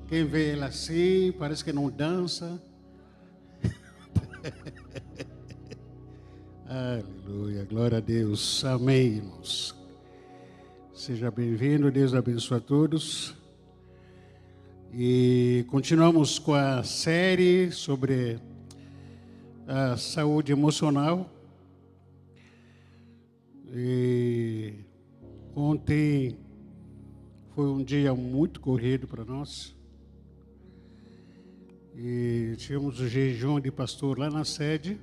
Quem vê ela assim, parece que não dança. Aleluia, glória a Deus. Amém, irmãos. Seja bem-vindo, Deus abençoe a todos. E continuamos com a série sobre a saúde emocional. E ontem foi um dia muito corrido para nós. E tivemos o jejum de pastor lá na sede.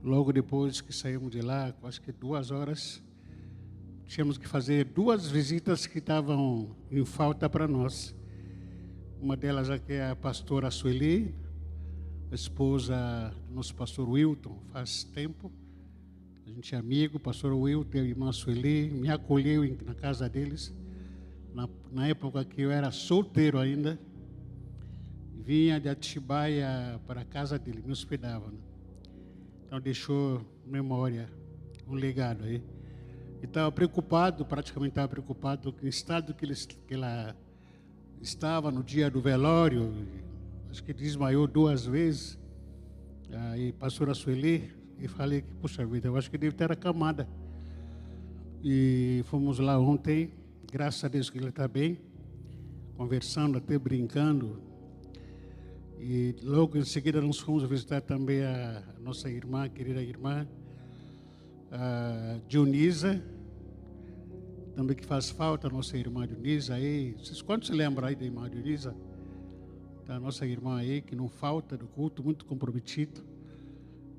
Logo depois que saímos de lá, acho que 2 horas, tínhamos que fazer 2 visitas que estavam em falta para nós. Uma delas aqui é a pastora Sueli, a esposa do nosso pastor Wilton, faz tempo. A gente é amigo, o pastor Wilton e a irmã Sueli me acolheu na casa deles. Na época que eu era solteiro ainda, vinha de Atibaia para a casa dele, me hospedava, né? Então deixou memória, um legado aí. E estava preocupado, praticamente estava preocupado com o estado que ela estava no dia do velório. Acho que desmaiou 2 vezes. Aí pastora Sueli, e falei que, puxa vida, eu acho que deve ter acamada. E fomos lá ontem, graças a Deus que ele está bem, conversando, até brincando. E logo em seguida nós fomos visitar também a nossa irmã, querida irmã, a Dionisa, também que faz falta, a nossa irmã Dionisa aí. Vocês quantos se lembram aí da irmã Dionisa? Tá, a nossa irmã aí, que não falta do culto, muito comprometida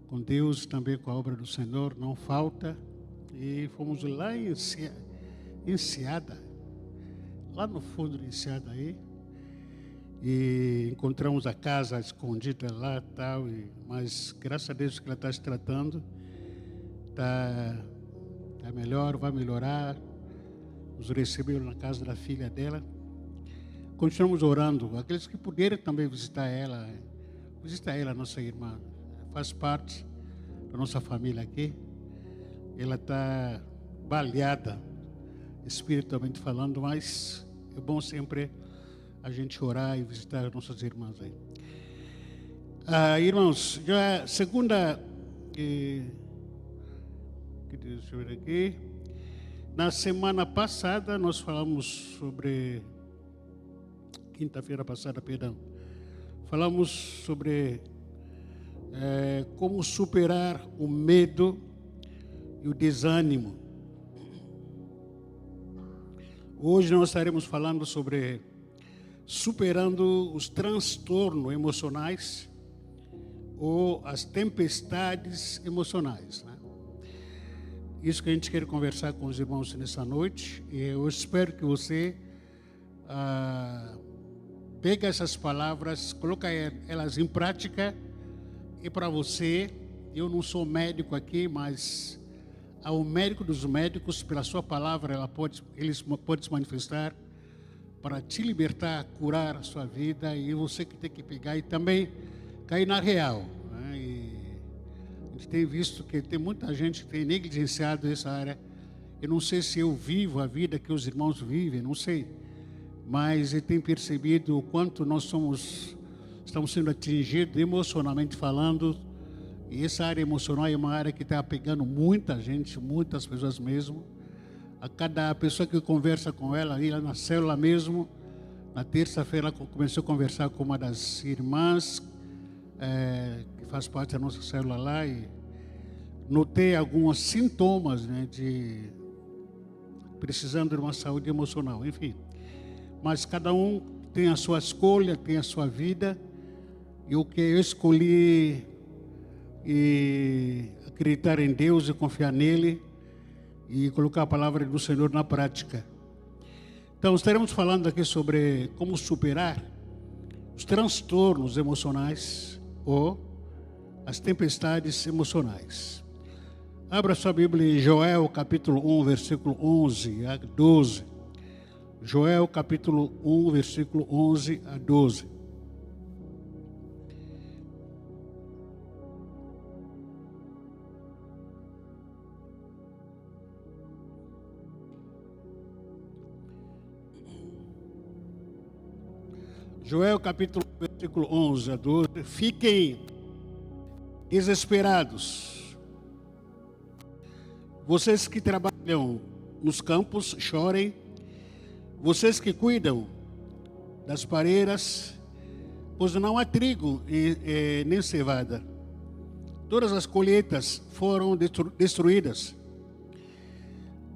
com Deus, também com a obra do Senhor, não falta. E fomos lá em Enseada, lá no fundo de Enseada aí, e encontramos a casa escondida lá e tal, mas graças a Deus que ela está se tratando, tá melhor, vai melhorar. Nos receberam na casa da filha dela. Continuamos orando. Aqueles que puderem também visitar ela, nossa irmã, faz parte da nossa família aqui. Ela está baleada, espiritualmente falando, mas é bom sempre a gente orar e visitar nossas irmãs aí. Irmãos, já segunda, deixa eu ver aqui. Na semana passada nós falamos sobre, quinta-feira passada, perdão, falamos sobre como superar o medo e o desânimo. Hoje nós estaremos falando sobre superando os transtornos emocionais ou as tempestades emocionais, né? Isso que a gente quer conversar com os irmãos nessa noite. E eu espero que você pegue essas palavras, coloque elas em prática. E para você, eu não sou médico aqui, mas ao médico dos médicos, pela sua palavra, eles podem se manifestar para te libertar, curar a sua vida, e você que tem que pegar e também cair na real, né? E a gente tem visto que tem muita gente que tem negligenciado essa área. Eu não sei se eu vivo a vida que os irmãos vivem, não sei, mas eu tenho percebido o quanto nós estamos sendo atingidos emocionalmente falando. E essa área emocional é uma área que está pegando muita gente, muitas pessoas mesmo. A cada pessoa que conversa com ela, aí lá na célula mesmo, na terça-feira comecei a conversar com uma das irmãs, que faz parte da nossa célula lá, e notei alguns sintomas, né, de precisando de uma saúde emocional, enfim. Mas cada um tem a sua escolha, tem a sua vida, e o que eu escolhi e acreditar em Deus e confiar nele e colocar a palavra do Senhor na prática. Então, estaremos falando aqui sobre como superar os transtornos emocionais ou as tempestades emocionais. Abra sua Bíblia em Joel, capítulo 1, versículo 11 a 12. Joel, capítulo 1, versículo 11 a 12. Joel capítulo 1, versículo 11 a 12. Fiquem desesperados. Vocês que trabalham nos campos, chorem. Vocês que cuidam das pareiras, pois não há trigo nem cevada. Todas as colheitas foram destruídas.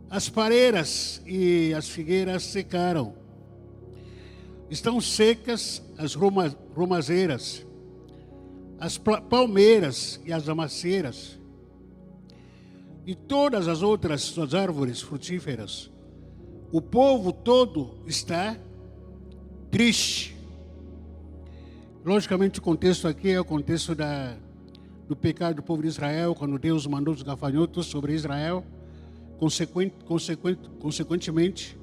As pareiras e as figueiras secaram. Estão secas as romazeiras, as palmeiras e as amacieiras, e todas as outras árvores frutíferas. O povo todo está triste. Logicamente, o contexto aqui é o contexto do pecado do povo de Israel, quando Deus mandou os gafanhotos sobre Israel. Consequentemente,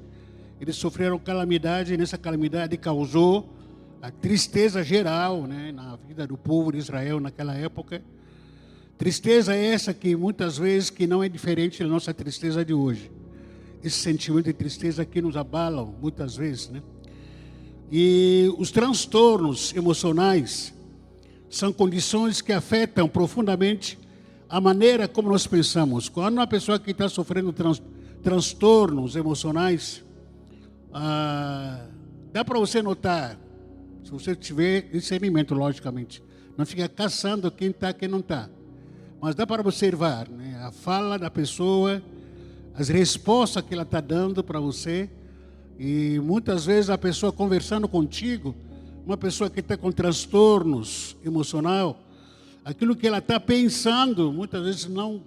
eles sofreram calamidade, e nessa calamidade causou a tristeza geral, né, na vida do povo de Israel naquela época. Tristeza essa que muitas vezes que não é diferente da nossa tristeza de hoje. Esse sentimento de tristeza que nos abalam muitas vezes, né? E os transtornos emocionais são condições que afetam profundamente a maneira como nós pensamos. Quando uma pessoa que está sofrendo transtornos emocionais, dá para você notar, se você tiver discernimento, logicamente, não fica caçando quem está, quem não está, mas dá para observar, né, a fala da pessoa, as respostas que ela está dando para você, e muitas vezes a pessoa conversando contigo, uma pessoa que está com transtornos emocional, aquilo que ela está pensando, muitas vezes não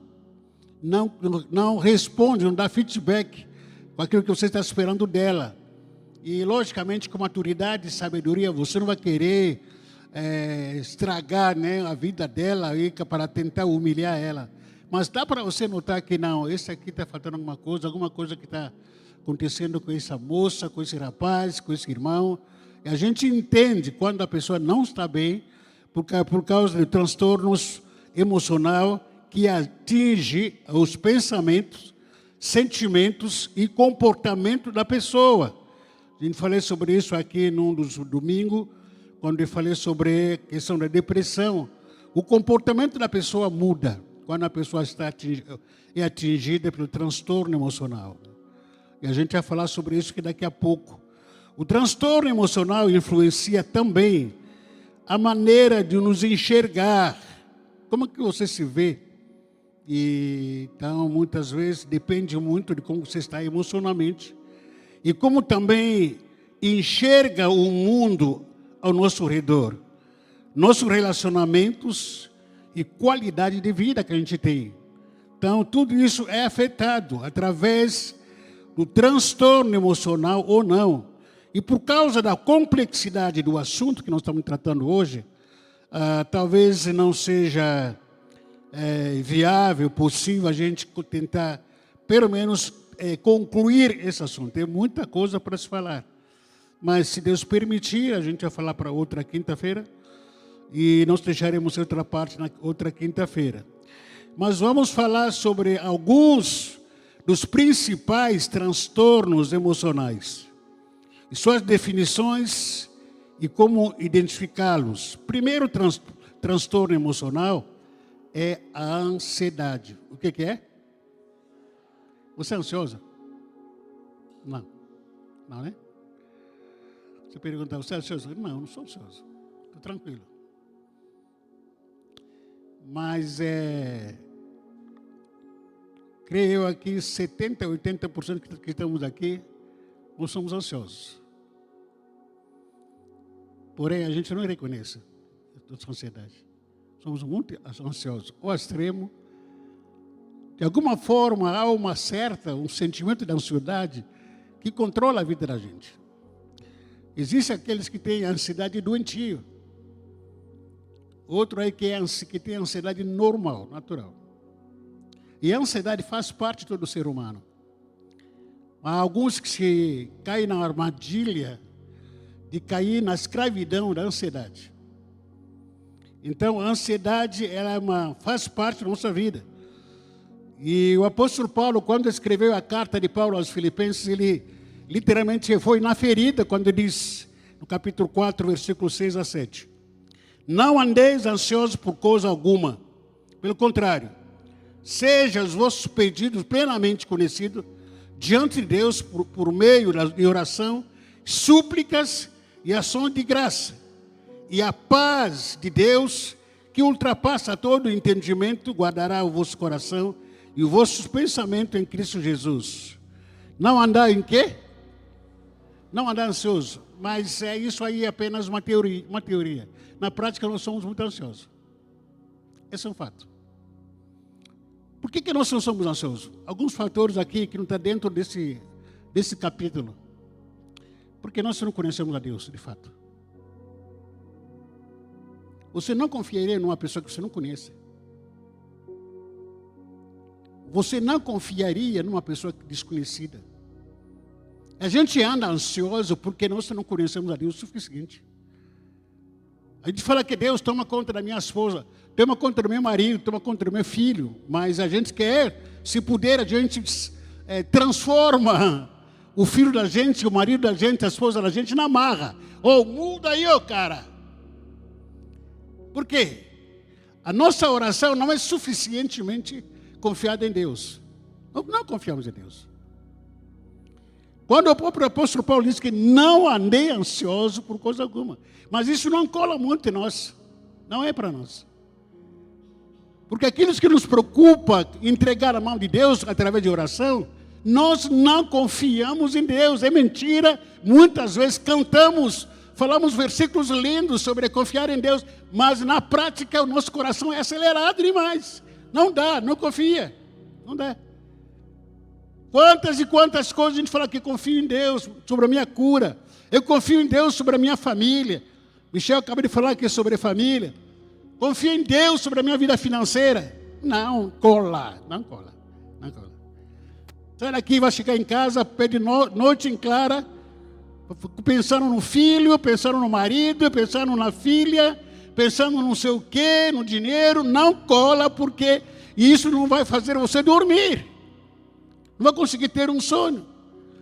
responde, não dá feedback com aquilo que você está esperando dela. E, logicamente, com maturidade e sabedoria, você não vai querer estragar, né, a vida dela aí, para tentar humilhar ela. Mas dá para você notar que não, esse aqui está faltando alguma coisa que está acontecendo com essa moça, com esse rapaz, com esse irmão. E a gente entende quando a pessoa não está bem, por causa de transtornos emocionais que atinge os pensamentos, sentimentos e comportamento da pessoa. A gente falou sobre isso aqui num dos domingos, quando eu falei sobre a questão da depressão. O comportamento da pessoa muda quando a pessoa é atingida pelo transtorno emocional. E a gente vai falar sobre isso daqui a pouco. O transtorno emocional influencia também a maneira de nos enxergar. Como que você se vê? E, então, muitas vezes, depende muito de como você está emocionalmente. E como também enxerga o mundo ao nosso redor. Nossos relacionamentos e qualidade de vida que a gente tem. Então, tudo isso é afetado através do transtorno emocional ou não. E por causa da complexidade do assunto que nós estamos tratando hoje, talvez não seja viável, possível a gente tentar, pelo menos, concluir esse assunto. Tem muita coisa para se falar. Mas, se Deus permitir, a gente vai falar para outra quinta-feira. E nós deixaremos outra parte na outra quinta-feira. Mas vamos falar sobre alguns dos principais transtornos emocionais. E suas definições e como identificá-los. Primeiro transtorno emocional é a ansiedade. O que é? Você é ansiosa? Não. Não, né? Você pergunta, você é ansioso? Não, eu não sou ansioso. Estou tranquilo. Mas creio eu aqui, 70%, 80% que estamos aqui, nós somos ansiosos. Porém, a gente não reconhece a ansiedade. Somos muito ansiosos, ao extremo. De alguma forma, há um sentimento de ansiedade que controla a vida da gente. Existem aqueles que têm ansiedade doentio. Outro aí que tem ansiedade normal, natural. E a ansiedade faz parte de todo ser humano. Há alguns que caem na armadilha de cair na escravidão da ansiedade. Então, a ansiedade faz parte da nossa vida. E o apóstolo Paulo, quando escreveu a carta de Paulo aos Filipenses, ele literalmente foi na ferida quando diz, no capítulo 4, versículos 6 a 7. Não andeis ansiosos por coisa alguma. Pelo contrário, sejam os vossos pedidos plenamente conhecidos diante de Deus por meio de oração, súplicas e ações de graça. E a paz de Deus, que ultrapassa todo o entendimento, guardará o vosso coração e os vossos pensamentos em Cristo Jesus. Não andar em quê? Não andar ansioso. Mas isso aí é apenas uma teoria. Na prática, nós somos muito ansiosos. Esse é um fato. Por que nós não somos ansiosos? Alguns fatores aqui que não estão dentro desse capítulo. Porque nós não conhecemos a Deus, de fato. Você não confiaria numa pessoa que você não conhece. Você não confiaria numa pessoa desconhecida. A gente anda ansioso porque nós não conhecemos a Deus o suficiente. A gente fala que Deus toma conta da minha esposa, toma conta do meu marido, toma conta do meu filho. Mas a gente quer, se puder, a gente transforma o filho da gente, o marido da gente, a esposa da gente na marra. Muda aí, cara. Por quê? A nossa oração não é suficientemente confiada em Deus. Não confiamos em Deus. Quando o próprio apóstolo Paulo diz que não andei ansioso por coisa alguma. Mas isso não cola muito em nós. Não é para nós. Porque aquilo que nos preocupa entregar a mão de Deus através de oração, nós não confiamos em Deus. É mentira. Muitas vezes cantamos, falamos versículos lindos sobre confiar em Deus, mas na prática o nosso coração é acelerado demais. Não dá, não confia. Não dá. Quantas e quantas coisas a gente fala que confio em Deus sobre a minha cura. Eu confio em Deus sobre a minha família. Michel acaba de falar aqui sobre família. Confio em Deus sobre a minha vida financeira. Não cola. Sai daqui, vai chegar em casa, pede noite em clara, pensando no filho, pensando no marido, pensando na filha, pensando não sei o quê, no dinheiro. Não cola, porque isso não vai fazer você dormir. Não vai conseguir ter um sonho.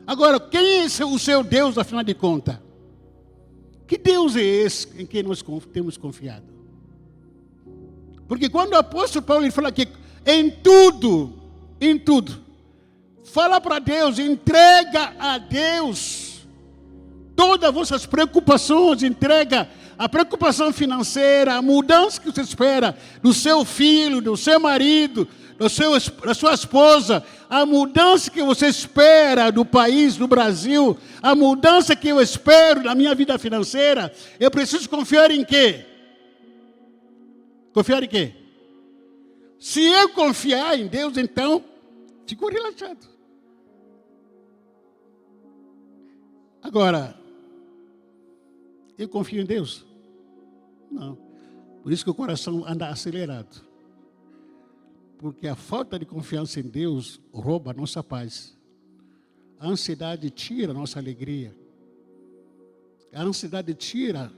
Agora, quem é o seu Deus, afinal de contas? Que Deus é esse em quem nós temos confiado? Porque quando o apóstolo Paulo ele fala que em tudo, fala para Deus, entrega a Deus todas as vossas preocupações, entrega a preocupação financeira, a mudança que você espera do seu filho, do seu marido, da sua esposa, a mudança que você espera do país, do Brasil, a mudança que eu espero na minha vida financeira, eu preciso confiar em quê? Confiar em quê? Se eu confiar em Deus, então, fico relaxado. Agora, eu confio em Deus? Não. Por isso que o coração anda acelerado. Porque a falta de confiança em Deus rouba a nossa paz. A ansiedade tira a nossa alegria. A ansiedade tira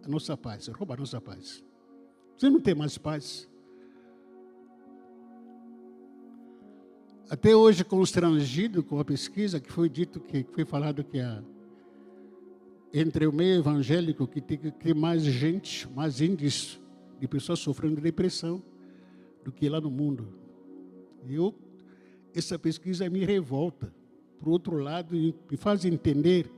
a nossa paz, rouba a nossa paz. Você não tem mais paz. Até hoje, constrangido com a pesquisa que foi dito, que foi falado que entre o meio evangélico que tem que ter mais gente, mais índices de pessoas sofrendo de depressão do que lá no mundo. Essa pesquisa me revolta. Por outro lado, me faz entender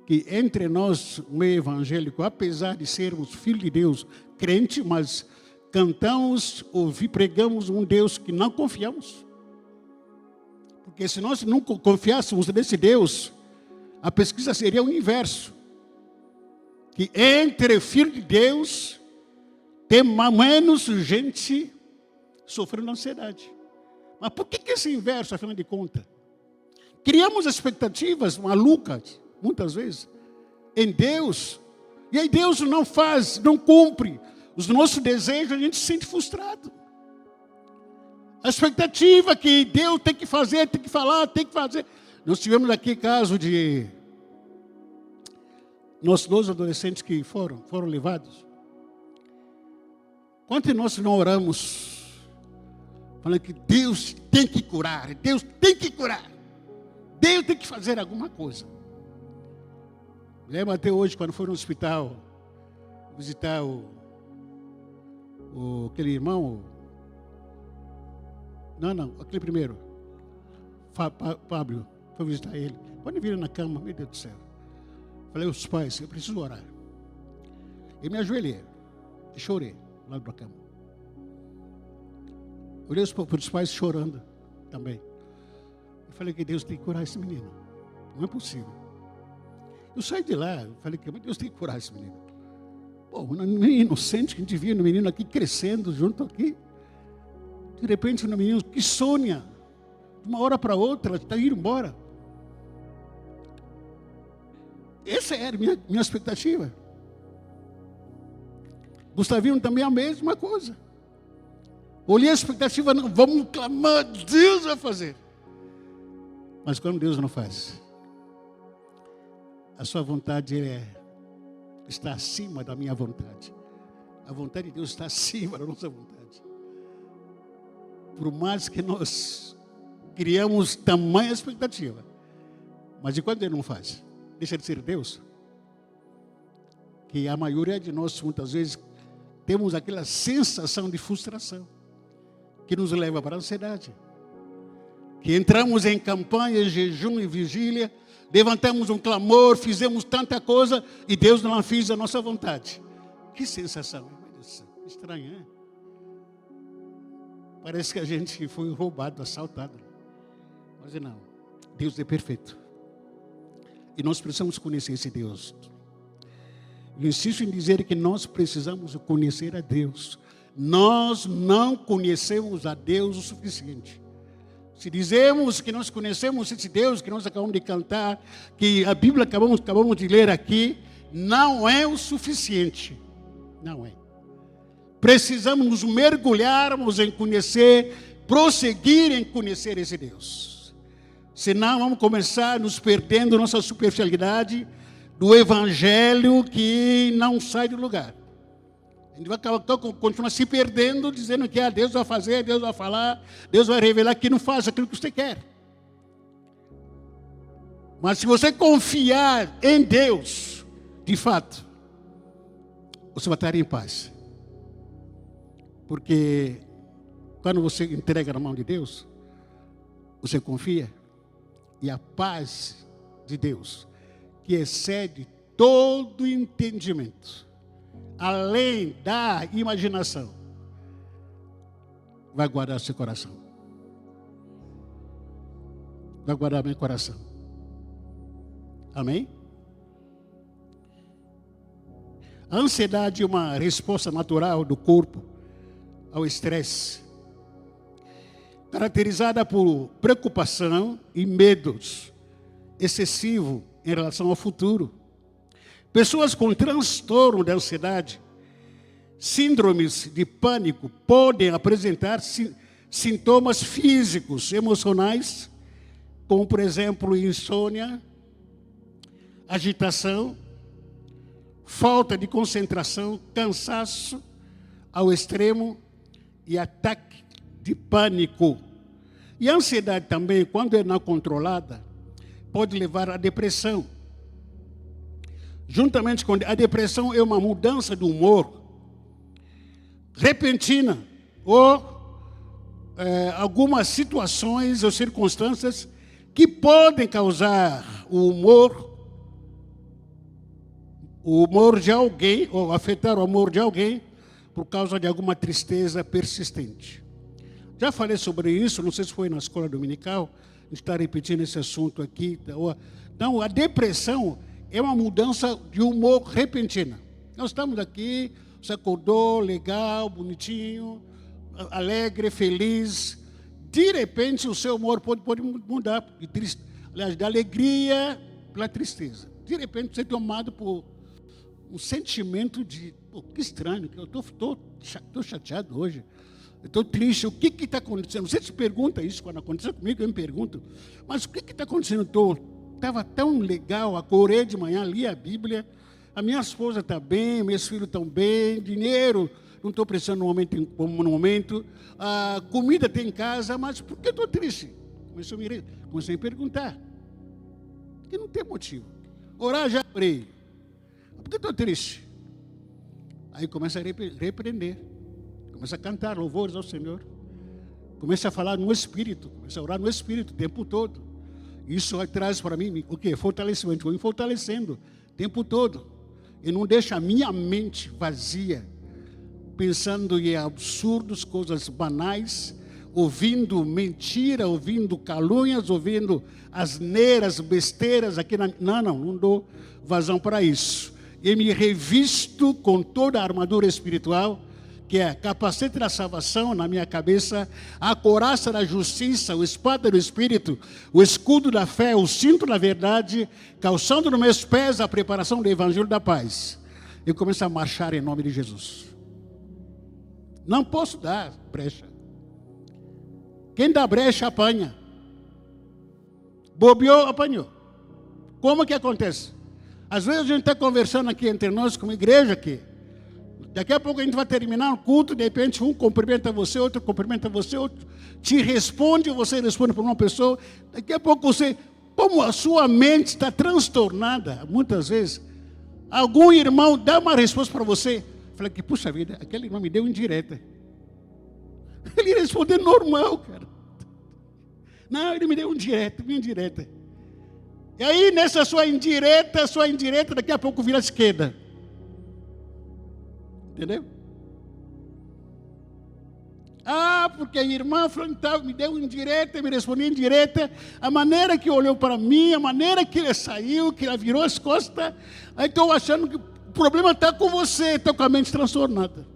que entre nós, o meio evangélico, apesar de sermos filhos de Deus, crente, mas cantamos, pregamos um Deus que não confiamos. Porque se nós não confiássemos nesse Deus, a pesquisa seria o inverso. Que entre filhos de Deus, tem menos gente sofrendo ansiedade. Mas por que esse inverso, afinal de contas? Criamos expectativas malucas, muitas vezes, em Deus. E aí Deus não faz, não cumpre os nossos desejos, a gente se sente frustrado. A expectativa que Deus tem que fazer, tem que falar, tem que fazer. Nós tivemos aqui caso de nossos 2 adolescentes que foram levados. Quantos de nós não oramos, falando que Deus tem que curar, Deus tem que curar, Deus tem que fazer alguma coisa. Lembro até hoje, quando foi no hospital visitar aquele irmão. Não, aquele primeiro. Pablo. Foi visitar ele. Quando ele vira na cama, meu Deus do céu. Falei aos pais, eu preciso orar. Eu me ajoelhei e chorei lá da cama. Olhei para os pais chorando também. Eu falei que Deus tem que curar esse menino. Não é possível. Eu saí de lá, falei que Deus tem que curar esse menino. Pô, um menino inocente que a gente via no menino aqui crescendo junto aqui. De repente, um menino que sonha. De uma hora para outra, está indo embora. Essa era a minha expectativa. Gustavinho também a mesma coisa. Olhei a expectativa, não, vamos clamar, Deus vai fazer. Mas quando Deus não faz, a sua vontade está acima da minha vontade. A vontade de Deus está acima da nossa vontade. Por mais que nós criamos tamanha expectativa, mas e quando Ele não faz? Deixa de ser Deus? Que a maioria de nós, muitas vezes, temos aquela sensação de frustração que nos leva para a ansiedade. Que entramos em campanha, jejum e vigília, levantamos um clamor, fizemos tanta coisa e Deus não fez a nossa vontade. Que sensação, meu Deus, estranho, hein? Parece que a gente foi roubado, assaltado. Mas não, Deus é perfeito. E nós precisamos conhecer esse Deus. Eu insisto em dizer que nós precisamos conhecer a Deus. Nós não conhecemos a Deus o suficiente. Se dizemos que nós conhecemos esse Deus que nós acabamos de cantar, que a Bíblia acabamos de ler aqui, não é o suficiente. Não é. Precisamos nos mergulharmos em conhecer, prosseguir em conhecer esse Deus. Senão vamos começar nos perdendo nossa superficialidade do Evangelho que não sai do lugar. A gente vai continuar se perdendo, dizendo que Deus vai fazer, Deus vai falar, Deus vai revelar, que não faz aquilo que você quer. Mas se você confiar em Deus, de fato, você vai estar em paz. Porque quando você entrega na mão de Deus, você confia, e a paz de Deus, que excede todo entendimento, além da imaginação, vai guardar seu coração. Vai guardar meu coração. Amém? A ansiedade é uma resposta natural do corpo ao estresse, caracterizada por preocupação e medos excessivos em relação ao futuro. Pessoas com transtorno de ansiedade, síndromes de pânico, podem apresentar sintomas físicos, emocionais, como, por exemplo, insônia, agitação, falta de concentração, cansaço ao extremo e ataque de pânico. E a ansiedade também, quando é não controlada, pode levar à depressão. Juntamente com a depressão é uma mudança de humor repentina ou algumas situações ou circunstâncias que podem causar o humor de alguém ou afetar o humor de alguém por causa de alguma tristeza persistente. Já falei sobre isso, não sei se foi na escola dominical, a gente está repetindo esse assunto aqui. Então, a depressão é uma mudança de humor repentina. Nós estamos aqui, você acordou, legal, bonitinho, alegre, feliz. De repente, o seu humor pode mudar, aliás, da alegria para a tristeza. De repente, você é tomado por um sentimento de, que estranho, que eu estou chateado hoje. Eu estou triste, o que está acontecendo? Você se pergunta isso quando acontece comigo, eu me pergunto, mas o que está acontecendo? Estava tão legal, acordei de manhã, li a Bíblia, a minha esposa está bem, meus filhos estão bem, dinheiro, não estou precisando no momento, a comida tem em casa, mas por que estou triste? Comecei a me perguntar, porque não tem motivo. Orar já orei, Por que estou triste? Aí começa a repreender. Começa a cantar louvores ao Senhor. Começa a falar no Espírito. Começa a orar no Espírito o tempo todo. Isso traz para mim o quê? Fortalecimento. Vou me fortalecendo o tempo todo. E não deixa a minha mente vazia, pensando em absurdos, coisas banais, ouvindo mentira, ouvindo calúnias, ouvindo asneiras, besteiras. Não dou vazão para isso. E me revisto com toda a armadura espiritual, que é capacete da salvação na minha cabeça, a couraça da justiça, o espada do Espírito, o escudo da fé, o cinto da verdade, calçando nos meus pés a preparação do Evangelho da paz. Eu começo a marchar em nome de Jesus. Não posso dar brecha. Quem dá brecha, apanha. Bobeou, apanhou. Como que acontece? Às vezes a gente está conversando aqui entre nós, como igreja aqui. Daqui a pouco a gente vai terminar o culto, de repente um cumprimenta você, outro cumprimenta você, outro te responde, você responde para uma pessoa. Daqui a pouco você, como a sua mente está transtornada, muitas vezes, algum irmão dá uma resposta para você, fala que, puxa vida, aquele irmão me deu indireta. Ele respondeu normal, cara. Não, ele me deu indireta. E aí, nessa sua indireta, daqui a pouco vira esquerda. Entendeu? Porque a irmã me deu indireta, me respondeu indireta. A maneira que olhou para mim, a maneira que ele saiu, que ela virou as costas. Aí estou achando que o problema está com você, está com a mente transtornada.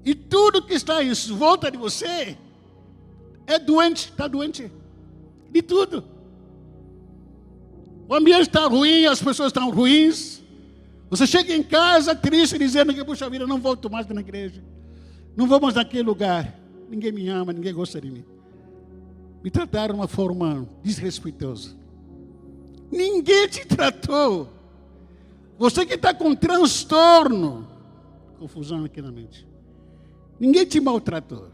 E tudo que está em volta de você é doente, está doente. De tudo. O ambiente está ruim, as pessoas estão ruins. Você chega em casa triste, dizendo que, puxa vida, não volto mais na igreja. Não vou mais naquele lugar. Ninguém me ama, ninguém gosta de mim. Me trataram de uma forma desrespeitosa. Ninguém te tratou. Você que está com transtorno. Confusão aqui na mente. Ninguém te maltratou.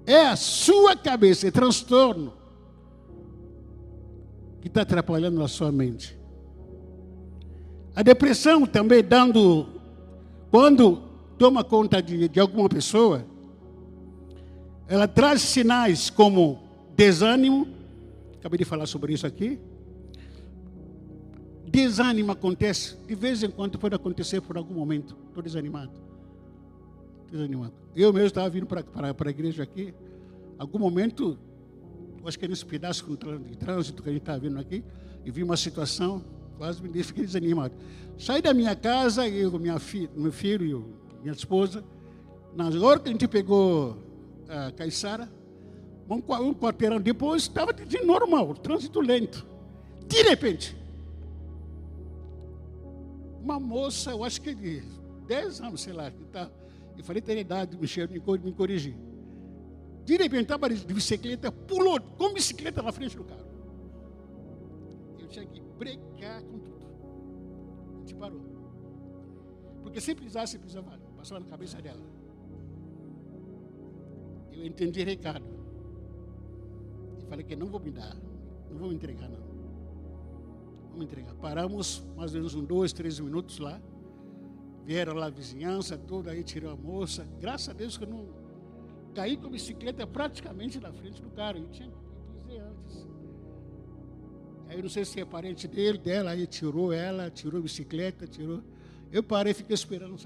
É a sua cabeça, é transtorno, que está atrapalhando a sua mente. A depressão também quando toma conta de alguma pessoa, ela traz sinais como desânimo. Acabei de falar sobre isso aqui. Desânimo acontece, de vez em quando pode acontecer por algum momento. Estou desanimado. Eu mesmo estava vindo para a igreja aqui. Algum momento, acho que nesse pedaço de trânsito que a gente estava vindo aqui, e vi uma situação, quase me fiquei desanimado. Saí da minha casa, eu, meu filho e minha esposa. Na hora que a gente pegou a Caiçara, um quarteirão depois, estava de normal, trânsito lento. De repente, uma moça, eu acho que de 10 anos, sei lá, eu falei, tem idade, me corrigi. De repente, estava de bicicleta, pulou com bicicleta na frente do carro. Eu tinha que brecar com tudo. A gente parou. Porque se precisasse, precisava. Passou na cabeça dela. Eu entendi o recado. E falei que não vou me dar. Não vou me entregar, não. Vou me entregar. Paramos mais ou menos uns 2, 3 minutos lá. Vieram lá a vizinhança, toda aí tirou a moça. Graças a Deus que eu não caí com a bicicleta praticamente na frente do carro. Eu tinha que dizer antes. Aí não sei se é parente dela, aí tirou a bicicleta, tirou. Eu parei, fiquei esperando,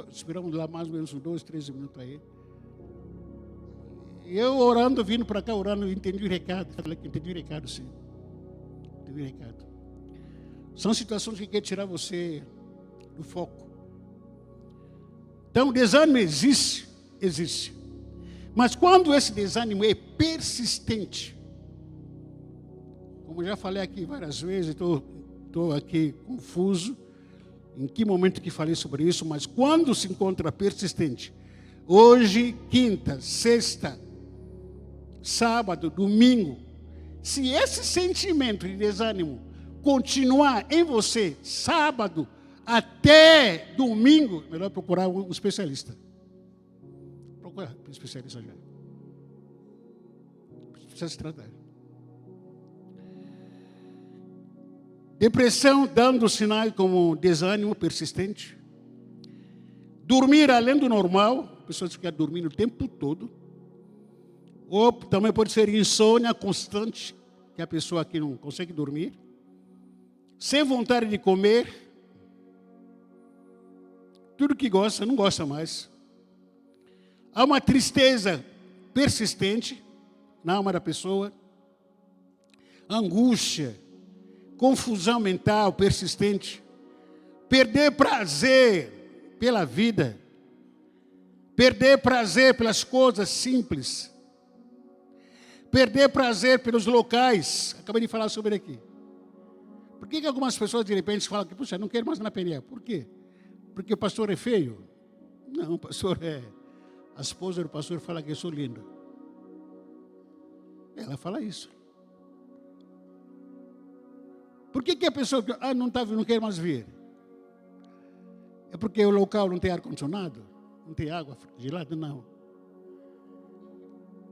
esperamos lá mais ou menos uns 2, 3 minutos aí. E eu orando, vindo para cá, orando, entendi o recado. Falei que entendi o recado, sim. Entendi o recado. São situações que querem tirar você do foco. Então, o desânimo existe. Mas quando esse desânimo é persistente, como já falei aqui várias vezes, estou aqui confuso, em que momento que falei sobre isso, mas quando se encontra persistente, hoje, quinta, sexta, sábado, domingo, se esse sentimento de desânimo continuar em você, sábado até domingo, melhor procurar um especialista. Procura um especialista já. Precisa se tratar. Depressão dando sinais como desânimo persistente. Dormir além do normal, pessoas que ficam dormindo o tempo todo. Ou também pode ser insônia constante, que a pessoa que não consegue dormir. Sem vontade de comer. Tudo que gosta, não gosta mais. Há uma tristeza persistente na alma da pessoa. Angústia, confusão mental persistente. Perder prazer pela vida. Perder prazer pelas coisas simples. Perder prazer pelos locais. Acabei de falar sobre aqui. Por que algumas pessoas de repente falam que, puxa, não quero mais na PNL? Por quê? Porque o pastor é feio? Não, o pastor é... A esposa do pastor fala que eu sou lindo. Ela fala isso. Por que a pessoa... não quer mais vir? É porque o local não tem ar-condicionado? Não tem água gelada? Não.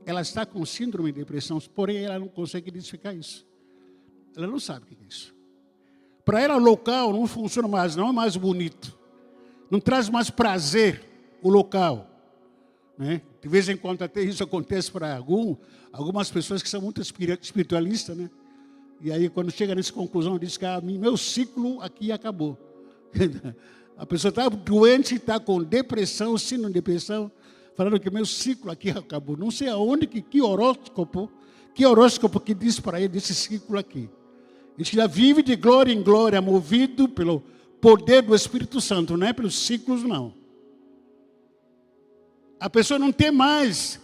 Ela está com síndrome de depressão, porém ela não consegue identificar isso. Ela não sabe o que é isso. Para ela o local não funciona mais, não é mais bonito. Não traz mais prazer o local. Né? De vez em quando até isso acontece para algumas pessoas que são muito espiritualistas, né? E aí quando chega nessa conclusão, diz que meu ciclo aqui acabou. A pessoa está doente, está com depressão, síndrome de depressão, falando que meu ciclo aqui acabou. Não sei aonde, que horóscopo que diz para ele desse ciclo aqui. A gente já vive de glória em glória, movido pelo poder do Espírito Santo, não é pelos ciclos, não. A pessoa não tem mais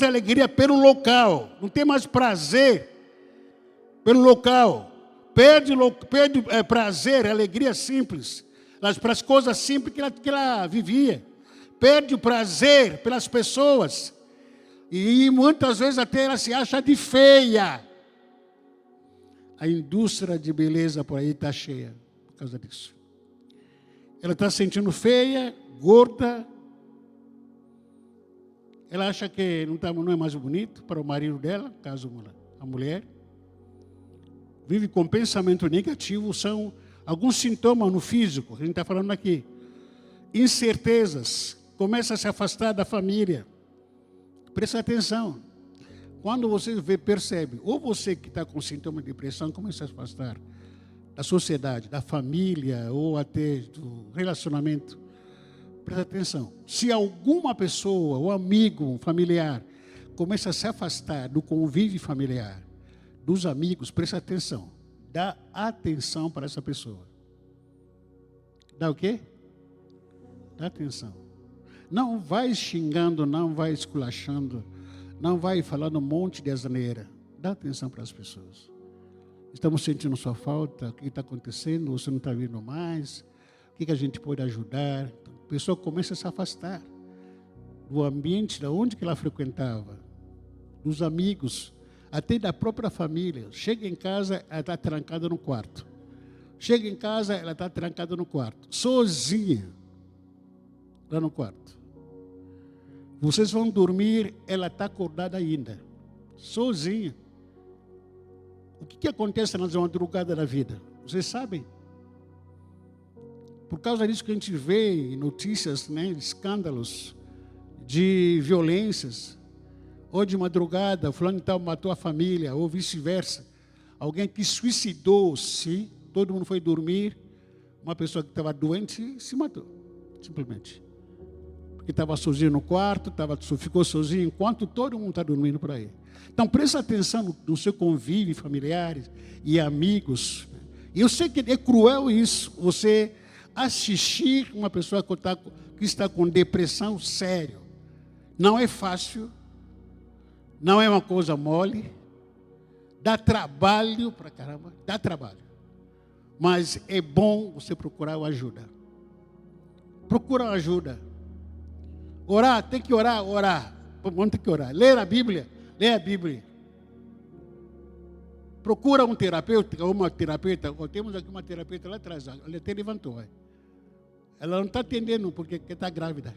alegria pelo local, não tem mais prazer pelo local. Perde prazer, alegria simples, para as coisas simples que ela vivia. Perde o prazer pelas pessoas. E muitas vezes até ela se acha de feia. A indústria de beleza por aí está cheia por causa disso. Ela está se sentindo feia, gorda. Ela acha que não é mais bonito para o marido dela, caso a mulher. Vive com pensamento negativo, são alguns sintomas no físico, a gente está falando aqui. Incertezas, começa a se afastar da família. Presta atenção. Quando você percebe, ou você que está com sintoma de depressão, começa a se afastar da sociedade, da família, ou até do relacionamento. Presta atenção. Se alguma pessoa, ou amigo, um familiar, começa a se afastar do convívio familiar, dos amigos, presta atenção. Dá atenção para essa pessoa. Dá o quê? Dá atenção. Não vai xingando, não vai esculachando, não vai falando um monte de asneira. Dá atenção para as pessoas. Estamos sentindo sua falta, o que está acontecendo, você não está vindo mais, o que a gente pode ajudar? A pessoa começa a se afastar do ambiente, da onde que ela frequentava, dos amigos, até da própria família. Chega em casa, ela está trancada no quarto. Chega em casa, ela está trancada no quarto, sozinha, lá no quarto. Vocês vão dormir, ela está acordada ainda, sozinha. O que acontece nas madrugadas da vida? Vocês sabem? Por causa disso que a gente vê em notícias, né, escândalos de violências, ou de madrugada, fulano tal matou a família, ou vice-versa. Alguém que suicidou-se, todo mundo foi dormir, uma pessoa que estava doente se matou, simplesmente. Porque estava sozinho no quarto, ficou sozinho enquanto todo mundo está dormindo por aí. Então, presta atenção no seu convívio familiares e amigos. E eu sei que é cruel isso, você assistir uma pessoa que está com depressão sério. Não é fácil, não é uma coisa mole, dá trabalho para caramba, dá trabalho. Mas é bom você procurar ajuda. Procura ajuda. Orar, tem que orar. Vamos ter que orar. Ler a Bíblia. Procura um terapeuta ou uma terapeuta. Temos aqui uma terapeuta lá atrás. Ela até levantou. Ela não está atendendo porque está grávida.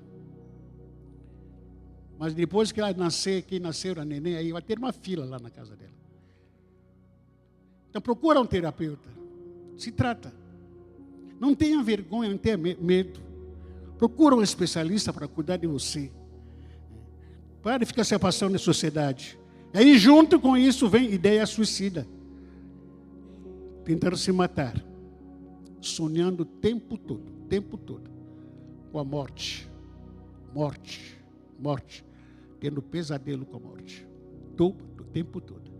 Mas depois que ela nascer, quem nasceu a neném, aí vai ter uma fila lá na casa dela. Então procura um terapeuta. Se trata. Não tenha vergonha, não tenha medo. Procura um especialista para cuidar de você. Para de ficar se afastando da sociedade. E aí, junto com isso, vem ideia suicida. Tentando se matar. Sonhando o tempo todo. Com a morte. Morte. Tendo pesadelo com a morte. O tempo todo.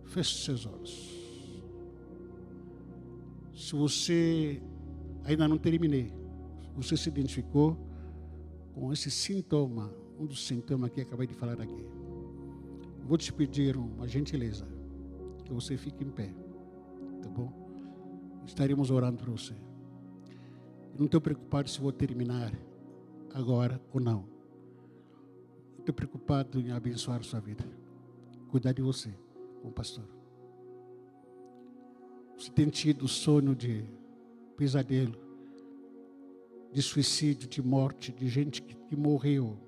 Feche seus olhos. Se você, ainda não terminei, você se identificou com esse sintoma, um dos sintomas que acabei de falar aqui, vou te pedir uma gentileza, que você fique em pé, tá bom? Estaremos orando por você. Eu não estou preocupado se vou terminar agora ou não. Estou preocupado em abençoar a sua vida, cuidar de você, como pastor. Você tem tido sonho de pesadelo, de suicídio, de morte, de gente que morreu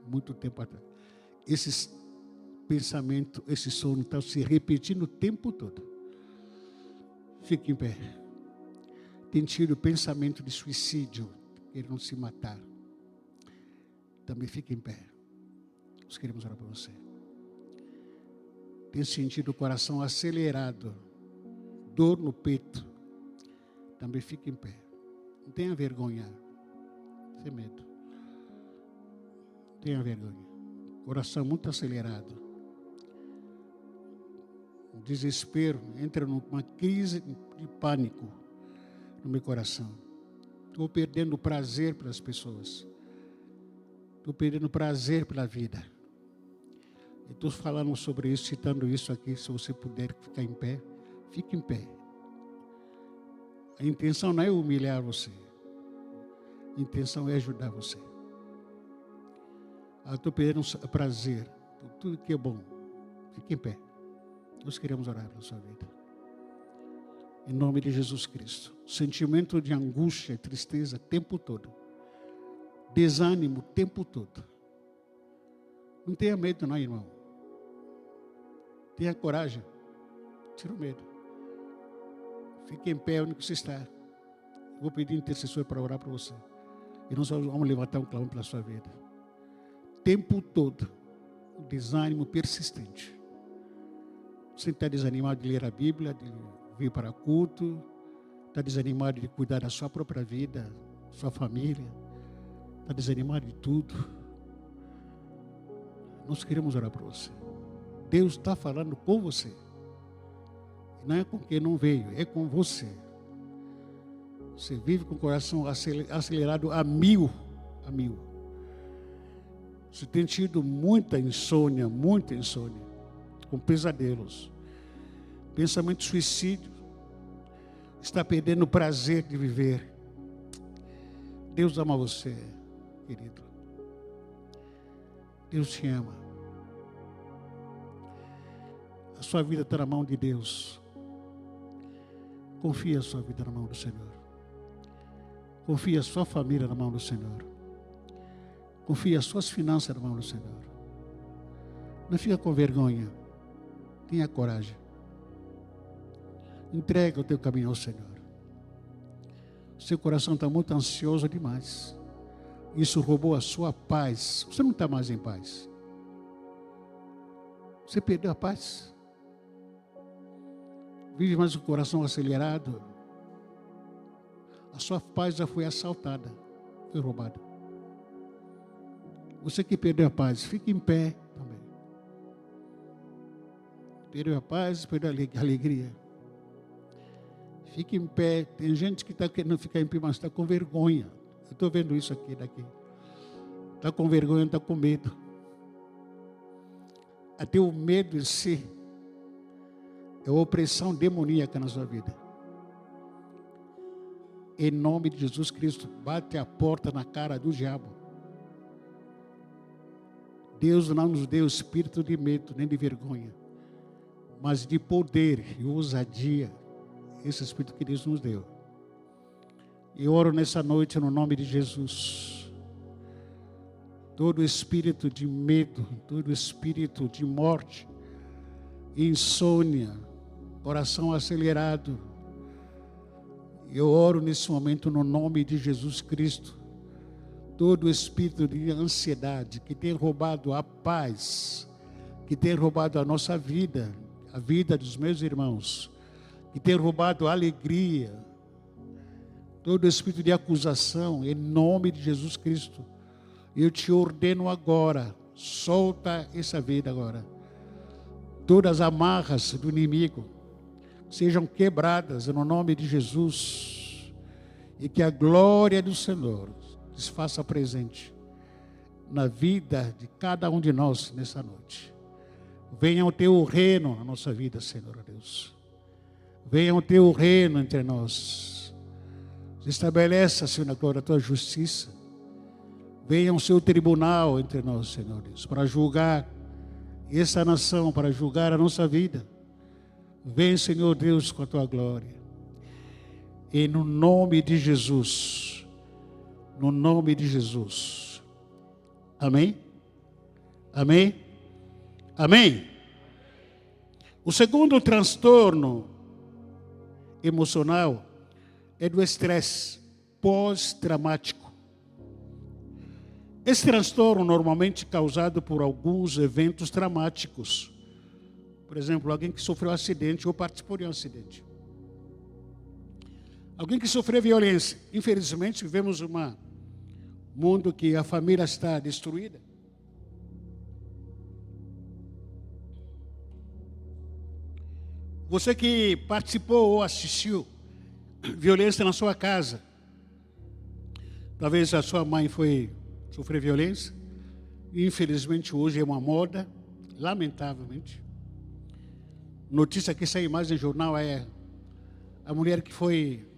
muito tempo atrás. Esses pensamentos, esse sonho estão se repetindo o tempo todo. Fique em pé. Tem tido pensamento de suicídio, querendo se matar. Também fique em pé. Nós queremos orar por você. Tem sentido o coração acelerado, dor no peito. Também fique em pé. Não tenha vergonha. Sem medo. Não tenha vergonha. Coração muito acelerado. O desespero entra numa crise de pânico no meu coração. Estou perdendo o prazer pelas pessoas. Estou perdendo o prazer pela vida. Estou falando sobre isso, citando isso aqui. Se você puder ficar em pé, fique em pé. A intenção não é humilhar você. A intenção é ajudar você. Estou perdendo prazer por tudo que é bom. Fique em pé. Nós queremos orar pela sua vida. Em nome de Jesus Cristo. Sentimento de angústia, tristeza, o tempo todo. Desânimo, o tempo todo. Não tenha medo não, irmão. Tenha coragem. Tira o medo. Fique em pé onde você está. Vou pedir intercessor para orar para você. E nós vamos levantar um clamor pela sua vida. Tempo todo. O desânimo persistente. Você está desanimado de ler a Bíblia, de vir para culto. Está desanimado de cuidar da sua própria vida, sua família. Está desanimado de tudo. Nós queremos orar para você. Deus está falando com você. Não é com quem não veio, é com você. Você vive com o coração acelerado a mil. Você tem tido muita insônia, com pesadelos, pensamento de suicídio. Está perdendo o prazer de viver. Deus ama você, querido. Deus te ama. A sua vida está na mão de Deus. Confie a sua vida na mão do Senhor. Confie a sua família na mão do Senhor. Confie as suas finanças na mão do Senhor. Não fica com vergonha. Tenha coragem. Entrega o teu caminho ao Senhor. Seu coração está muito ansioso demais. Isso roubou a sua paz. Você não está mais em paz. Você perdeu a paz. Vive mais com o coração acelerado. A sua paz já foi assaltada. Foi roubada. Você que perdeu a paz, fique em pé também. Perdeu a paz, perdeu a alegria. Fique em pé. Tem gente que está querendo ficar em pé, mas está com vergonha. Eu estou vendo isso aqui, daqui. Está com vergonha, está com medo. Até o medo em si é uma opressão demoníaca na sua vida. Em nome de Jesus Cristo, bate a porta na cara do diabo. Deus não nos deu espírito de medo, nem de vergonha, mas de poder e ousadia. Esse espírito que Deus nos deu. E oro nessa noite no nome de Jesus. Todo espírito de medo, todo espírito de morte, insônia, coração acelerado, Eu oro nesse momento no nome de Jesus Cristo. Todo espírito de ansiedade que tem roubado a paz, que tem roubado a nossa vida, a vida dos meus irmãos, que tem roubado a alegria, todo espírito de acusação, em nome de Jesus Cristo, eu te ordeno agora, solta essa vida agora. Todas as amarras do inimigo sejam quebradas no nome de Jesus, e que a glória do Senhor se faça presente na vida de cada um de nós nessa noite. Venha o teu reino na nossa vida, Senhor Deus. Venha o teu reino entre nós. Estabeleça, Senhor, na glória, a tua justiça. Venha o seu tribunal entre nós, Senhor Deus, para julgar essa nação, para julgar a nossa vida. Vem, Senhor Deus, com a tua glória. E no nome de Jesus, no nome de Jesus. Amém? Amém? Amém? O segundo transtorno emocional é do estresse pós-traumático. Esse transtorno normalmente causado por alguns eventos traumáticos. Por exemplo, alguém que sofreu um acidente ou participou de um acidente. Alguém que sofreu violência. Infelizmente, vivemos um mundo que a família está destruída. Você que participou ou assistiu violência na sua casa. Talvez a sua mãe sofreu violência. Infelizmente, hoje é uma moda, lamentavelmente. Notícia que sai mais no jornal é a mulher que foi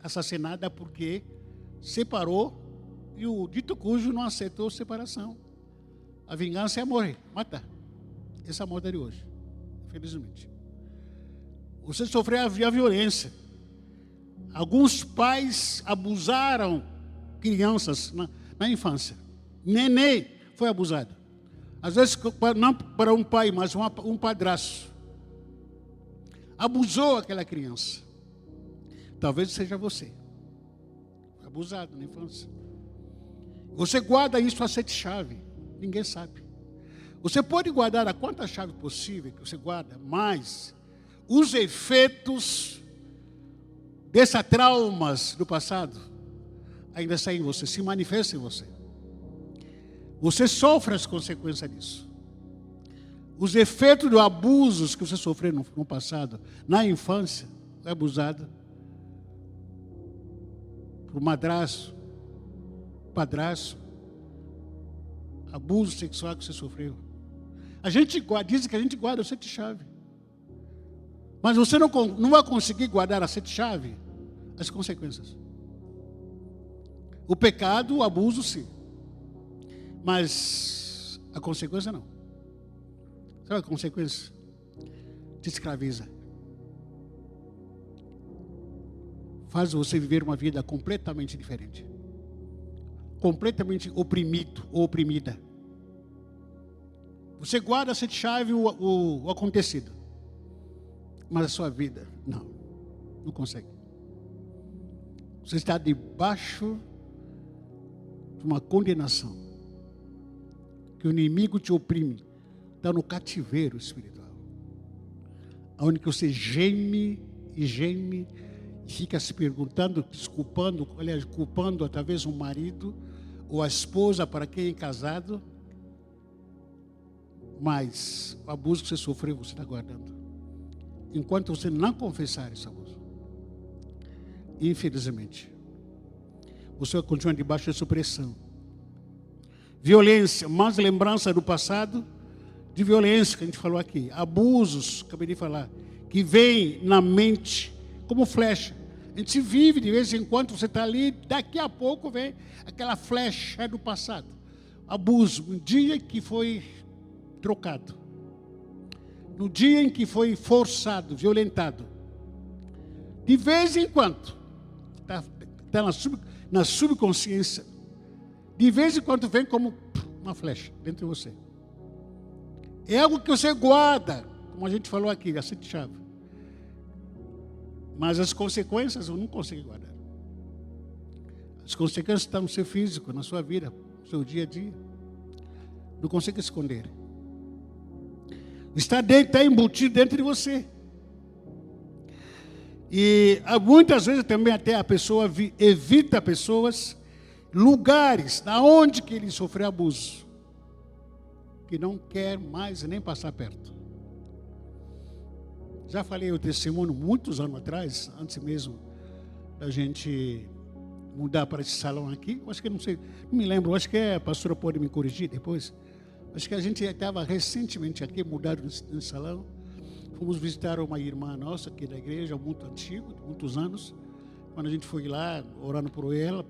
assassinada porque separou e o dito cujo não aceitou separação. A vingança é morrer, matar. Essa é a moda de hoje, infelizmente. Você sofreu a violência. Alguns pais abusaram crianças na infância. Neném foi abusado. Às vezes, não para um pai, mas um padrasto. Abusou aquela criança. Talvez seja você. Abusado na infância. Você guarda isso a 7 chaves. Ninguém sabe. Você pode guardar a quantas chaves possível que você guarda, mas os efeitos desses traumas do passado ainda saem em você, se manifestam em você. Você sofre as consequências disso. Os efeitos dos abusos que você sofreu no passado, na infância, foi abusado por madrasto, padrasto, abuso sexual que você sofreu. A gente diz que a gente guarda as 7 chaves. Mas você não vai conseguir guardar as 7 chaves, as consequências. O pecado, o abuso, sim. Mas a consequência não. Sabe a consequência? Te escraviza. Faz você viver uma vida completamente diferente. Completamente oprimido ou oprimida. Você guarda as 7 chaves o acontecido. Mas a sua vida, não consegue. Você está debaixo de uma condenação. Que o inimigo te oprime. Está no cativeiro espiritual. Onde você geme e fica se perguntando, culpando talvez o marido ou a esposa para quem é casado. Mas o abuso que você sofreu, você está guardando. Enquanto você não confessar esse abuso, infelizmente, você continua debaixo de supressão. Violência, mais lembrança do passado, de violência que a gente falou aqui. Abusos, acabei de falar, que vem na mente como flecha. A gente vive de vez em quando, você está ali, daqui a pouco vem aquela flecha do passado. Abuso, um dia que foi trocado. No dia em que foi forçado, violentado. De vez em quando, está na subconsciência, de vez em quando vem como uma flecha dentro de você. É algo que você guarda, como a gente falou aqui, a 7 chaves. Mas as consequências eu não consigo guardar. As consequências estão no seu físico, na sua vida, no seu dia a dia. Não consigo esconder. Está embutido dentro de você. E muitas vezes também até a pessoa evita pessoas, lugares onde que ele sofreu abuso, que não quer mais nem passar perto. Já falei o testemunho muitos anos atrás, antes mesmo da gente mudar para esse salão aqui. Acho que não sei, não me lembro, acho que a pastora pode me corrigir depois. Acho que a gente estava recentemente aqui, mudado nesse salão. Fomos visitar uma irmã nossa aqui da igreja, muito antiga, de muitos anos. Quando a gente foi lá, orando por ela,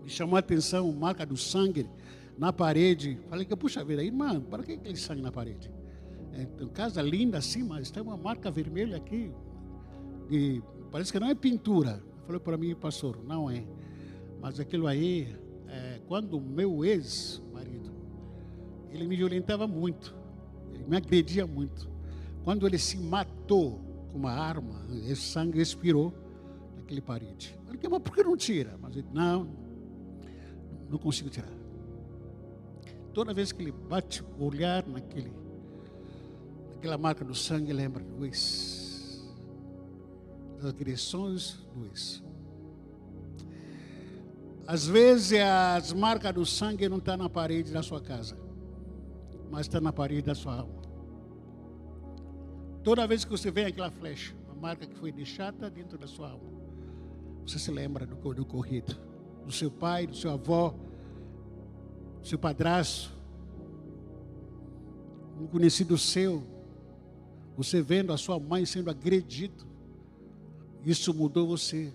me chamou a atenção a marca do sangue na parede. Falei que, puxa vida, irmã, para que aquele sangue na parede? É uma casa linda assim, mas tem uma marca vermelha aqui. E parece que não é pintura. Falou para mim, pastor, não é. Mas aquilo aí, quando o meu ex-marido, ele me violentava muito. Ele me agredia muito. Quando ele se matou com uma arma, esse sangue expirou naquele parede. Eu falei, mas por que não tira? Mas ele, não consigo tirar. Toda vez que ele bate o olhar naquela marca do sangue, lembra do ex. Das agressões do ex. Às vezes as marcas do sangue não estão na parede da sua casa, mas está na parede da sua alma. Toda vez que você vê aquela flecha, uma marca que foi deixada dentro da sua alma, você se lembra do ocorrido, do seu pai, do seu avô, do seu padrasto, um conhecido seu, você vendo a sua mãe sendo agredido. Isso mudou você.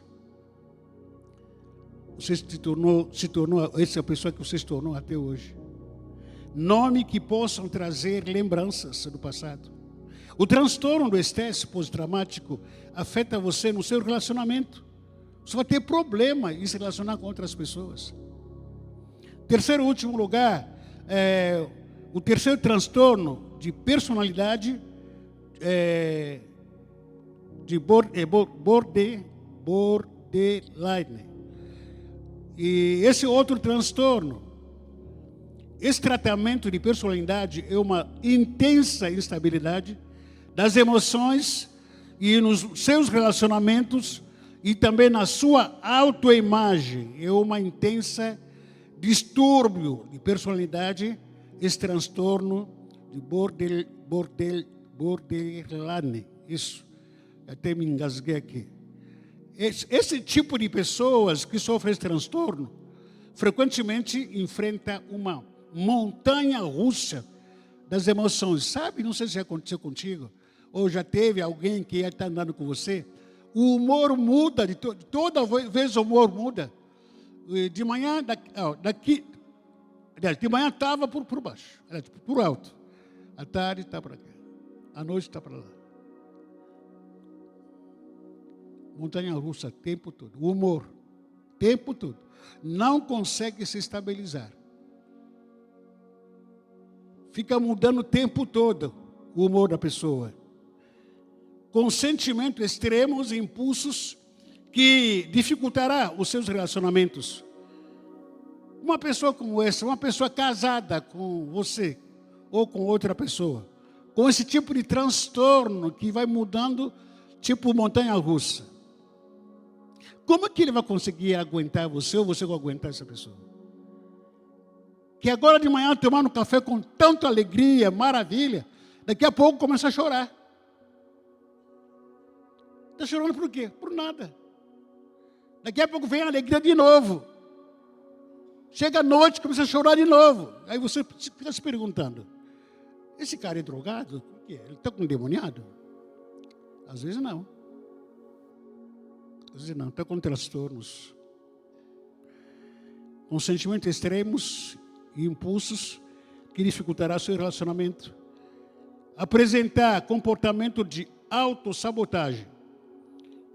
Você se tornou essa pessoa que você se tornou até hoje. Nome que possam trazer lembranças do passado. O transtorno do estresse pós-traumático afeta você no seu relacionamento. Você vai ter problema em se relacionar com outras pessoas. Terceiro e último lugar, o terceiro transtorno de personalidade de borderline. E esse outro transtorno, esse tratamento de personalidade é uma intensa instabilidade das emoções e nos seus relacionamentos e também na sua autoimagem. É uma intensa distúrbio de personalidade, esse transtorno de borderline. Isso, até me engasguei aqui. Esse tipo de pessoas que sofrem esse transtorno frequentemente enfrenta uma montanha russa das emoções. Sabe, não sei se já aconteceu contigo, ou já teve alguém que está andando com você. O humor muda, toda vez o humor muda. De manhã, de manhã estava por baixo, por alto. À tarde está para cá, à noite está para lá. Montanha russa, tempo todo. O humor, tempo todo. Não consegue se estabilizar. Fica mudando o tempo todo o humor da pessoa. Com sentimentos extremos e impulsos que dificultará os seus relacionamentos. Uma pessoa como essa, uma pessoa casada com você ou com outra pessoa, com esse tipo de transtorno que vai mudando, tipo montanha russa. Como é que ele vai conseguir aguentar você ou você vai aguentar essa pessoa? Que agora de manhã tomando café com tanta alegria, maravilha, daqui a pouco começa a chorar. Está chorando por quê? Por nada. Daqui a pouco vem a alegria de novo. Chega a noite, começa a chorar de novo. Aí você fica se perguntando, esse cara é drogado? Por quê? Ele está com um endemoniado? Às vezes não. Às vezes não, está com transtornos. Com sentimentos extremos e impulsos que dificultará seu relacionamento. Apresentar comportamento de autossabotagem,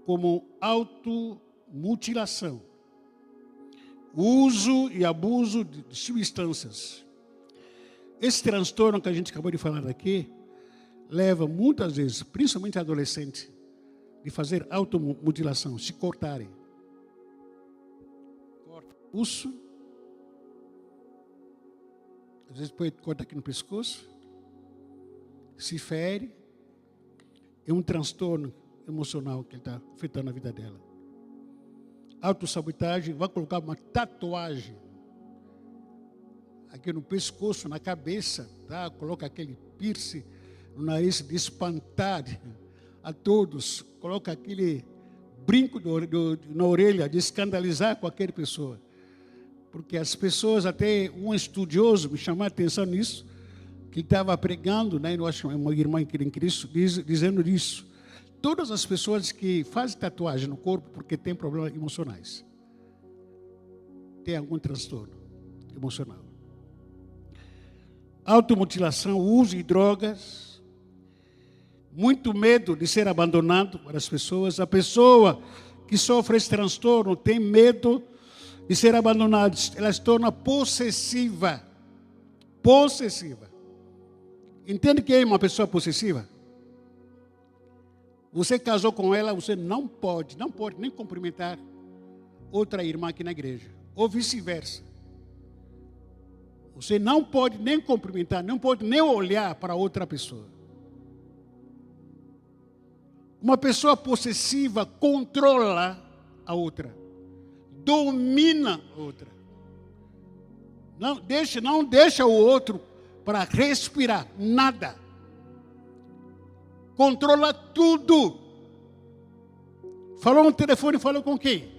como automutilação, uso e abuso de substâncias. Esse transtorno que a gente acabou de falar aqui, leva muitas vezes, principalmente adolescente, de fazer automutilação, se cortarem. Corta o pulso, às vezes corta aqui no pescoço, se fere, é um transtorno emocional que está afetando a vida dela. Autossabotagem, vai colocar uma tatuagem aqui no pescoço, na cabeça, tá? Coloca aquele piercing no nariz de espantar a todos, coloca aquele brinco na orelha de escandalizar qualquer pessoa. Porque as pessoas, até um estudioso me chamou a atenção nisso, que estava pregando, né, eu acho que uma irmã em Cristo, dizendo isso. Todas as pessoas que fazem tatuagem no corpo porque têm problemas emocionais, têm algum transtorno emocional. Automutilação, uso de drogas, muito medo de ser abandonado para as pessoas. A pessoa que sofre esse transtorno tem medo de ser abandonada, ela se torna possessiva. Possessiva. Entende que é uma pessoa possessiva? Você casou com ela, você não pode nem cumprimentar outra irmã aqui na igreja, ou vice-versa. Você não pode nem cumprimentar, não pode nem olhar para outra pessoa. Uma pessoa possessiva controla a outra, domina a outra. Não deixa o outro para respirar, nada. Controla tudo. Falou no telefone, falou com quem?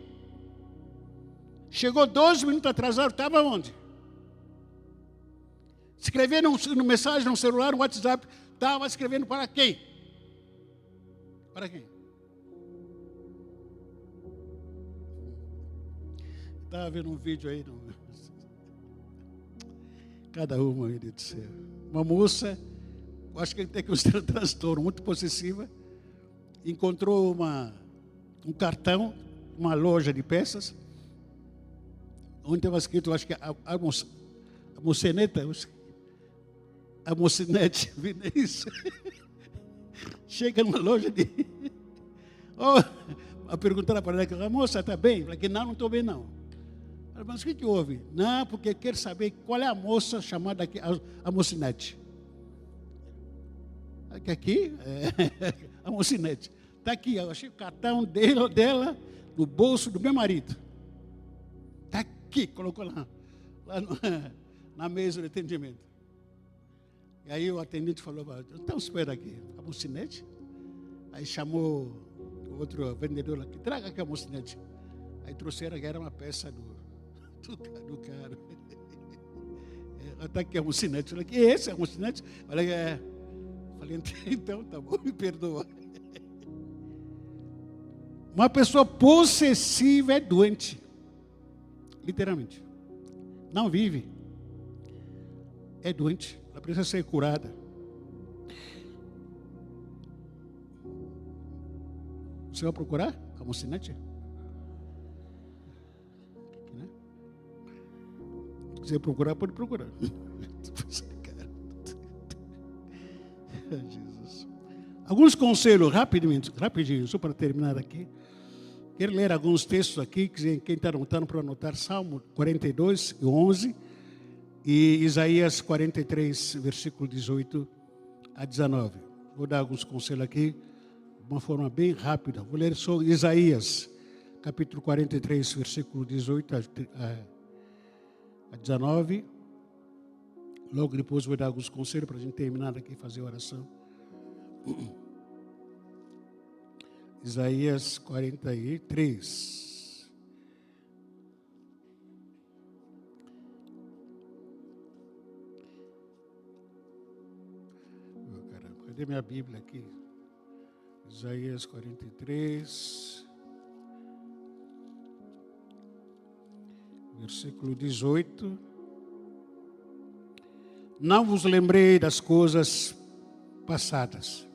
Chegou 12 minutos atrasado, estava onde? Escrevendo uma mensagem no celular, no WhatsApp, estava escrevendo para quem? Para quem? Estava vendo um vídeo aí. Cada uma, meu Deus do céu. Uma moça, acho que ele tem um transtorno muito possessiva, encontrou um cartão, uma loja de peças, onde estava escrito, acho que a mocinete, isso. Chega numa loja de... a perguntar para ela, a moça está bem? Eu falei, não estou bem não. Ela, mas o que houve? Não, porque quer saber qual é a moça chamada aqui, a mocinete. Aqui, a mocinete. Está aqui, eu achei o cartão dela no bolso do meu marido. Está aqui, colocou lá na mesa de atendimento. E aí o atendente falou, então espera aqui, a mocinete. Aí chamou o outro vendedor lá, traga aqui a mocinete. Aí trouxeram que era uma peça do cara. Está aqui a mocinete. Eu falei, que é esse, a mocinete? Falei, Falei, então tá bom, me perdoa. Uma pessoa possessiva é doente. Literalmente. Não vive. É doente. Ela precisa ser curada. Você vai procurar a mocinete? Né? Se quiser procurar, pode procurar. Jesus. Alguns conselhos, rapidinho, só para terminar aqui. Quero ler alguns textos aqui, quem está anotando para anotar, Salmo 42, 11, e Isaías 43, versículo 18 a 19. Vou dar alguns conselhos aqui, de uma forma bem rápida. Vou ler só Isaías, capítulo 43, versículo 18 a 19. Logo depois vou dar alguns conselhos para a gente terminar aqui e fazer a oração. Isaías 43. Oh, caramba, cadê minha Bíblia aqui? Isaías 43, versículo 18. Não vos lembrei das coisas passadas,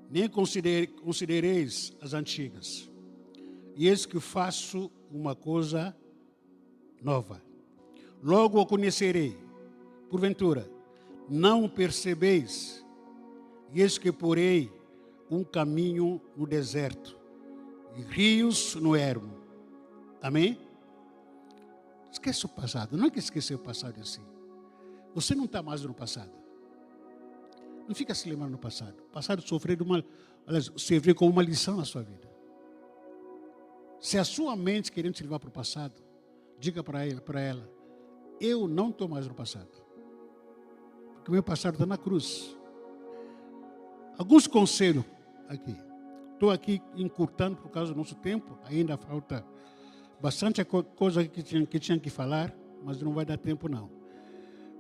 nem considereis as antigas. E eis que faço uma coisa nova. Logo o conhecerei. Porventura, não percebeis? E eis que porei um caminho no deserto e rios no ermo. Amém? Esqueça o passado. Não é que esquecer o passado assim. Você não está mais no passado. Não fica se lembrando do passado. O passado serviu como uma lição na sua vida. Se a sua mente querendo te levar para o passado, diga para ela, eu não estou mais no passado. Porque o meu passado está na cruz. Alguns conselhos aqui. Estou aqui encurtando por causa do nosso tempo. Ainda falta bastante coisa que tinha que falar, mas não vai dar tempo não.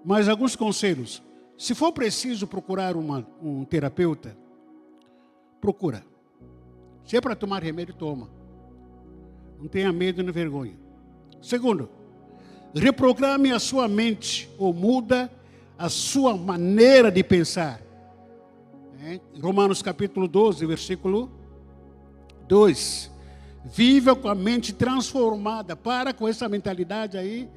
Mas alguns conselhos. Se for preciso procurar um terapeuta, procura. Se é para tomar remédio, toma. Não tenha medo nem vergonha. Segundo, reprograme a sua mente ou muda a sua maneira de pensar. Romanos capítulo 12, versículo 2. Viva com a mente transformada. Para com essa mentalidade aí.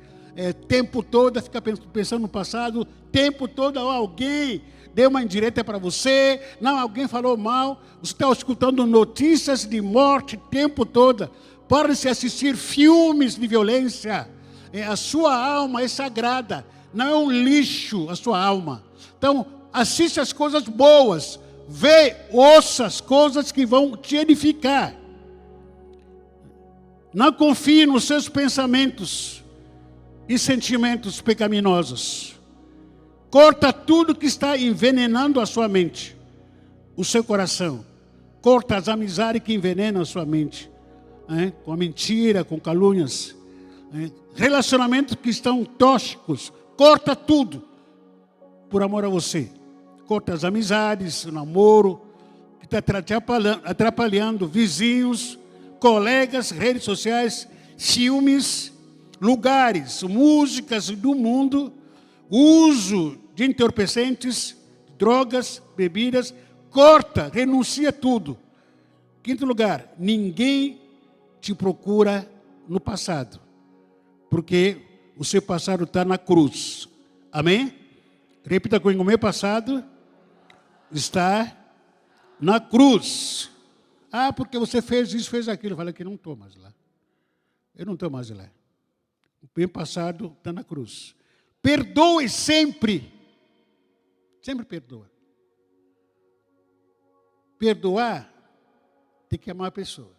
Tempo todo fica pensando no passado. Tempo todo alguém deu uma indireta para você. Não, alguém falou mal. Você está escutando notícias de morte tempo todo. Para de se assistir filmes de violência. A sua alma é sagrada. Não é um lixo a sua alma. Então, assiste as coisas boas. Ouça as coisas que vão te edificar. Não confie nos seus pensamentos e sentimentos pecaminosos. Corta tudo que está envenenando a sua mente, o seu coração. Corta as amizades que envenenam a sua mente. Com a mentira, com calúnias. Relacionamentos que estão tóxicos. Corta tudo por amor a você. Corta as amizades, o namoro, que está atrapalhando vizinhos, colegas, redes sociais, ciúmes, lugares, músicas do mundo, uso de entorpecentes, drogas, bebidas. Corta, renuncia tudo. Quinto lugar, ninguém te procura no passado, porque o seu passado está na cruz. Amém? Repita comigo, o meu passado está na cruz. Porque você fez isso, fez aquilo. Eu falei que não estou mais lá. Eu não estou mais lá. O meu passado está na cruz. Perdoe sempre. Sempre perdoa. Perdoar, tem que amar a pessoa.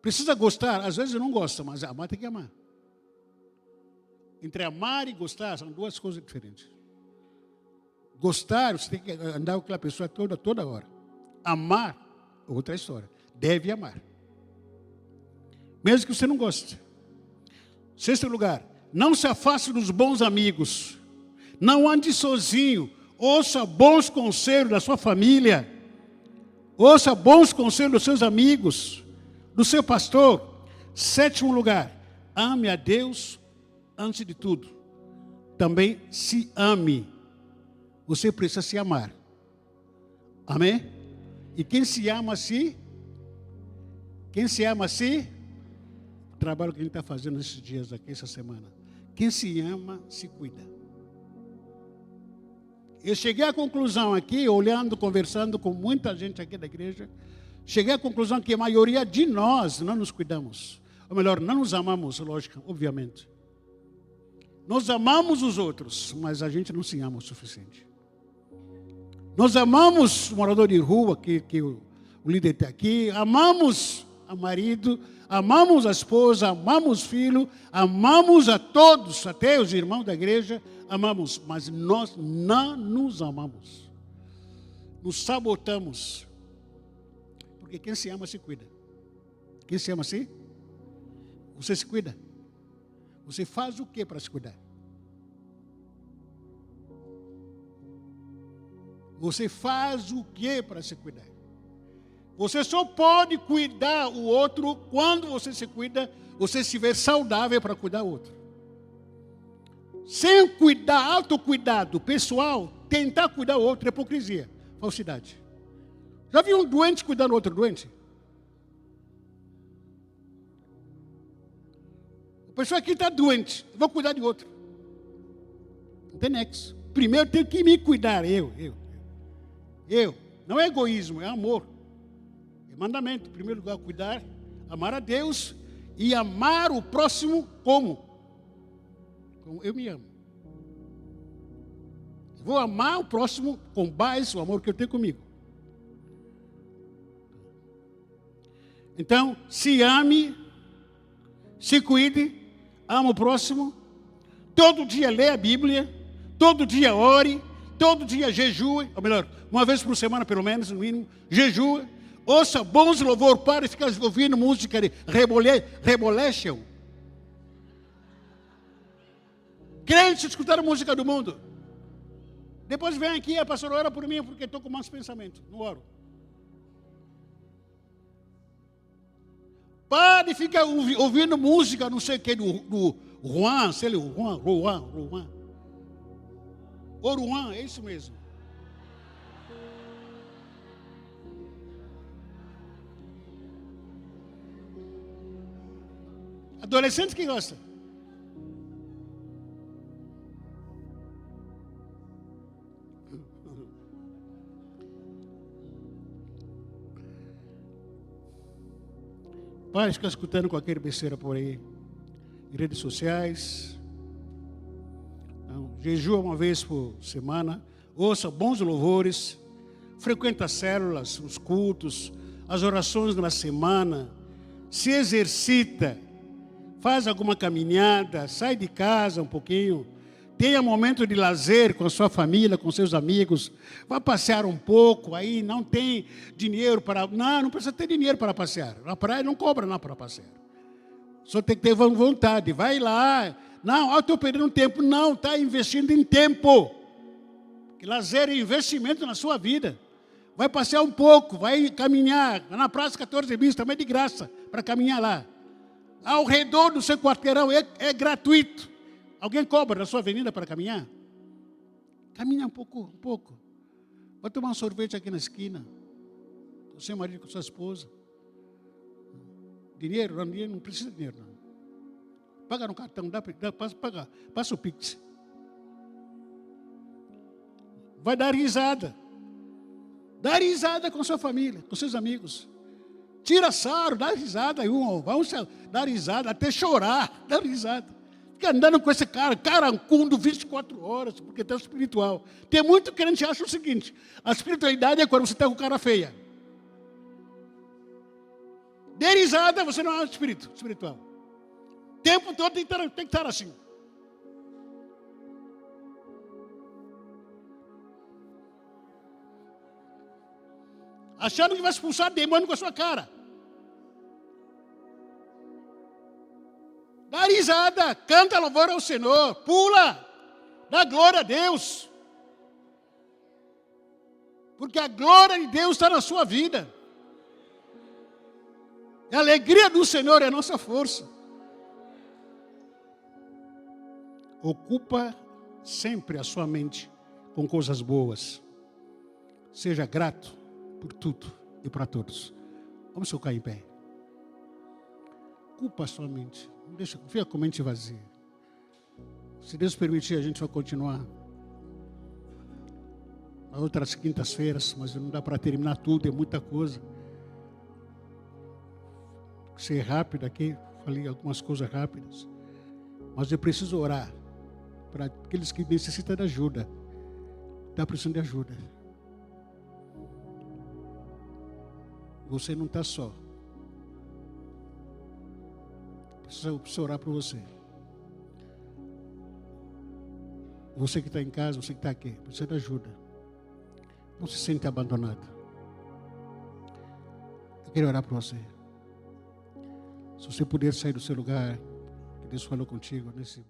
Precisa gostar, às vezes eu não gosto, mas amar tem que amar. Entre amar e gostar são duas coisas diferentes. Gostar, você tem que andar com aquela pessoa toda hora. Amar, outra história. Deve amar. Mesmo que você não goste. Sexto lugar, não se afaste dos bons amigos. Não ande sozinho. Ouça bons conselhos da sua família. Ouça bons conselhos dos seus amigos, do seu pastor. Sétimo lugar, ame a Deus antes de tudo. Também se ame. Você precisa se amar. Amém? E quem se ama assim? Quem se ama assim? O trabalho que a gente está fazendo esses dias aqui, essa semana. Quem se ama, se cuida. Eu cheguei à conclusão aqui, olhando, conversando com muita gente aqui da igreja, cheguei à conclusão que a maioria de nós não nos cuidamos. Ou melhor, não nos amamos, lógico, obviamente. Nós amamos os outros, mas a gente não se ama o suficiente. Nós amamos o morador de rua, que o líder está aqui, amamos o marido, amamos a esposa, amamos o filho, amamos a todos, até os irmãos da igreja, amamos, mas nós não nos amamos. Nos sabotamos. Porque quem se ama se cuida. Quem se ama assim? Você se cuida. Você faz o que para se cuidar? Você faz o que para se cuidar? Você só pode cuidar o outro quando você se cuida, você estiver saudável para cuidar do outro. Sem cuidar, autocuidado pessoal, tentar cuidar o outro é hipocrisia, falsidade. Já viu um doente cuidando do outro doente? A pessoa aqui está doente, vou cuidar de outro. Não tem nexo. Primeiro eu tenho que me cuidar, eu. Não é egoísmo, é amor. É mandamento. Em primeiro lugar, cuidar, amar a Deus e amar o próximo como? Como eu me amo. Vou amar o próximo com base no amor que eu tenho comigo. Então, se ame, se cuide, ama o próximo, todo dia lê a Bíblia, todo dia ore, todo dia jejue, ou melhor, uma vez por semana pelo menos, no mínimo, jejua, ouça bons louvor, para ficar ouvindo música de rebolation. Crentes escutaram música do mundo. Depois vem aqui, a pastora ora por mim, porque estou com maus pensamentos, não oro. Pare de ficar ouvindo música, não sei o que, do Juan, sei lá, Juan. Oruan, é isso mesmo. Adolescente que gosta. Pare de ficar escutando qualquer besteira por aí. Em redes sociais. Não, jejua uma vez por semana. Ouça bons louvores. Frequenta as células, os cultos, as orações na semana. Se exercita. Faz alguma caminhada. Sai de casa um pouquinho. Tenha momento de lazer com a sua família, com seus amigos. Vá passear um pouco. Aí não tem dinheiro para... Não precisa ter dinheiro para passear. Na praia não cobra nada para passear. Só tem que ter vontade. Vai lá. Não, eu estou perdendo tempo. Não, está investindo em tempo. Que lazer é investimento na sua vida. Vai passear um pouco. Vai caminhar. Na Praça 14 Bis também é de graça para caminhar lá. Ao redor do seu quarteirão é gratuito. Alguém cobra na sua avenida para caminhar? Caminha um pouco. Vai tomar um sorvete aqui na esquina. Com seu marido, com sua esposa. Dinheiro não precisa de dinheiro, não. Paga no cartão, passa o Pix. Vai dar risada. Dá risada com sua família, com seus amigos. Tira sarro, dá risada. Vamos dar risada, até chorar, dá risada. Fica andando com esse cara, carancundo 24 horas, porque está espiritual. Tem muito crente que acha o seguinte: a espiritualidade é quando você está com cara feia. Dê risada, você não é espiritual. O tempo todo tem que estar assim. Achando que vai expulsar demônio com a sua cara. Dá risada, canta louvor ao Senhor, pula, dá glória a Deus. Porque a glória de Deus está na sua vida. A alegria do Senhor é a nossa força. Ocupa sempre a sua mente com coisas boas. Seja grato por tudo e para todos. Vamos ficar em pé. Ocupa a sua mente. Não deixa, fica com a mente vazia. Se Deus permitir, a gente vai continuar outras quintas-feiras, mas não dá para terminar tudo, é muita coisa. Ser rápido aqui, falei algumas coisas rápidas. Mas eu preciso orar para aqueles que necessitam de ajuda. Está precisando de ajuda. Você não está só. Preciso orar por você. Você que está em casa, você que está aqui, precisa de ajuda. Não se sente abandonado. Eu quero orar por você. Se você puder sair do seu lugar, que Deus falou contigo nesse